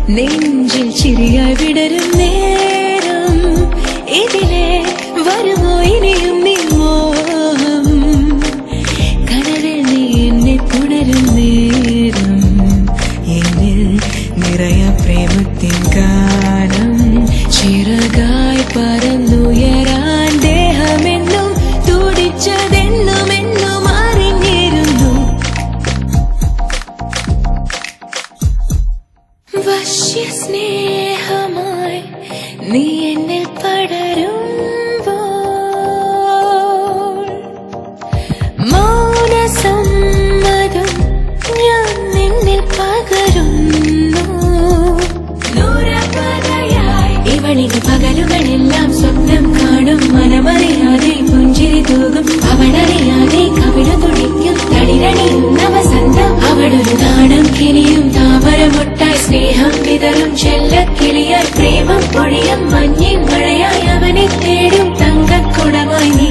നെഞ്ചിൽ ചിരിയായി വിടരും നേരം ഇതിലെ വരുമോ ഇനിയും നീ മോഹം കനവിൽ നീ എന്നെ പുണരും നേരം എന്നിൽ നിറയ പ്രേമത്തിൻ ഗാനം ചിറകായി പറന്നുയരാൻ ദേഹമെന്നും തുടിച്ചതെന്നും എന്നും അറിഞ്ഞിരുന്നു വശ്യ സ്നേഹമായി നീ എന്നിൽ പടരുമ്പോൾ മൗനസമ്മതം ഞാൻ നിന്നിൽ പകരുന്നു നൂറപതയായി ഇവളിന് പകലുകളെല്ലാം സ്വപ്നം കാണും മനമറിയാതെ പുഞ്ചിരി തൂകും അവളറിയാതെ കവിള തുടിക്കും തളിരണിയുന്ന വസന്തം അവളൊരു നാണം കിനിയും താമരമൊട്ടായി സ്നേഹം വിതറും ചെല്ലക്കിളിയായി പ്രേമം പൊഴിയും മഞ്ഞിൻ മഴയായി അവനെ തേടും തങ്കക്കുടമായി നീ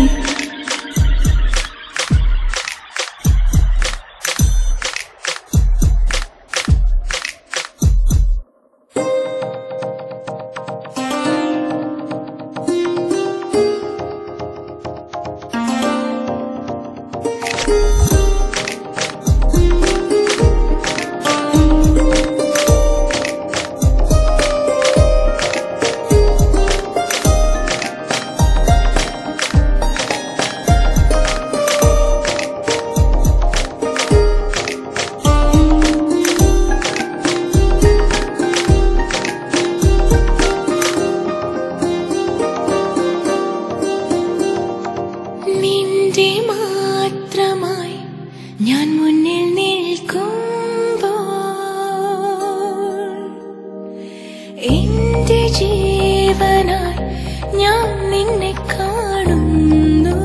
നിന്റെ മാത്രമായി ഞാൻ മുന്നിൽ നിൽക്കുമ്പോൾ എന്റെ ജീവനായി ഞാൻ നിന്നെ കാണുന്നു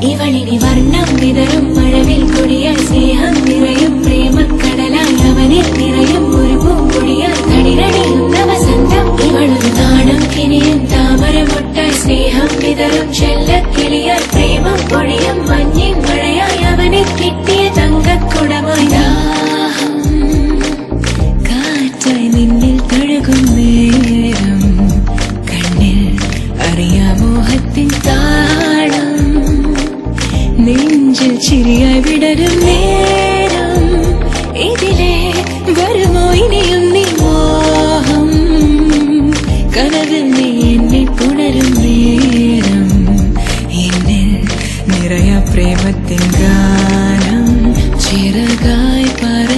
ഇവളിനി വർണ്ണം വിതറും മഴവിൽ കൊടിയായി സ്നേഹം നിറയും പ്രേമക്കടലായി അവനിൽ നിറയും ഒരു പൂങ്കൊടിയായി തളിരണിയുന്ന വസന്തം ഇവളൊരു നാണം കിനിയും താമരമൊട്ടായി സ്നേഹം വിതറും ചെല്ലക്കിളിയായി പ്രേമം പൊഴിയും മഞ്ഞിൻ മഴയായി അവനെ കിട്ടിയ തങ്കക്കുടമായി ദാഹം കാറ്റായി നിന്നിൽ തഴുകും നേരം കണ്ണിൽ അറിയാമോഹത്തിൻ താളം നെഞ്ചിൽ ചിരിയായി വിടരും നേരം ഇതിലെ വരുമോ ഇനിയും നീ മോഹം കനവിൽ നീ എന്നെ പുണരും നേരം എന്നിൽ നിറയ പ്രേമത്തിൻ ഗാനം ചിറകായി പറ